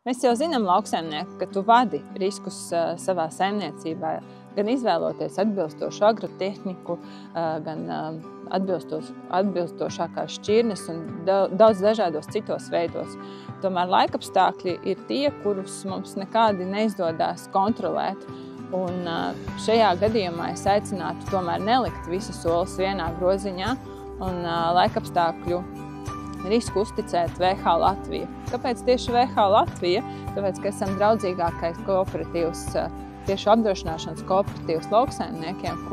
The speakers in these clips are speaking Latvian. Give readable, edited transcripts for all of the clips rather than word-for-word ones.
Mēs jau zinām, lauksaimnieki, ka tu vadi riskus savā saimniecībā, gan izvēloties atbilstošu agrotehniku, gan atbilstošākās šķirnes un daudz dažādos citos veidos. Tomēr laikapstākļi ir tie, kurus mums nekādi neizdodas kontrolēt. Un šajā gadījumā es aicinātu tomēr nelikt visas solas vienā groziņā un laikapstākļu risku uzticēt VH Latvija. Kāpēc tieši VH Latvija? Tāpēc, ka esam draudzīgākais kooperatīvs, tieši apdrošināšanas kooperatīvs lauksaimniekiem,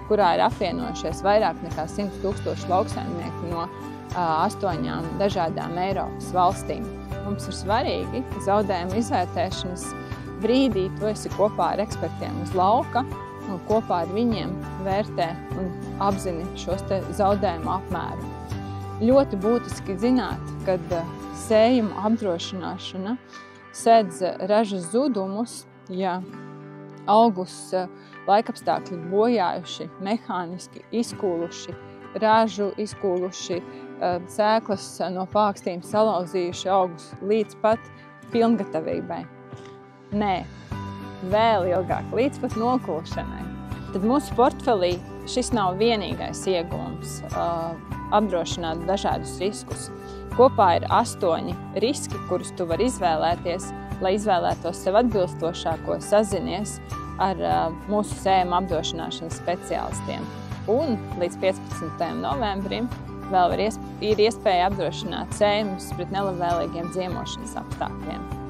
kurā ir apvienojušies vairāk nekā 100 000 lauksaimnieku no 8 dažādām Eiropas valstīm. Mums ir svarīgi zaudējumu izvērtēšanas brīdī tu esi kopā ar ekspertiem uz lauka un kopā ar viņiem vērtē un apzini šos te zaudējumu apmēru. Ļoti būtiski zināt, kad sējumu apdrošināšana sedz ražas zudumus, ja augus laikapstākļi bojājuši, mehāniski izkūluši, ražu izkūluši, sēklas no pākstīm salauzījuši augus līdz pat pilngatavībai. Nē, vēl ilgāk, līdz pat nokūšanai. Tad mūsu portfelī šis nav vienīgais iegūms apdrošināt dažādus riskus. Kopā ir 8 riski, kurus tu vari izvēlēties, lai izvēlētos sev atbilstošāko, sazinies ar mūsu sējuma apdrošināšanas speciālistiem. Un līdz 15. novembrim vēl ir iespēja apdrošināt sējumus pret nelabvēlīgiem ziemošanas apstākļiem.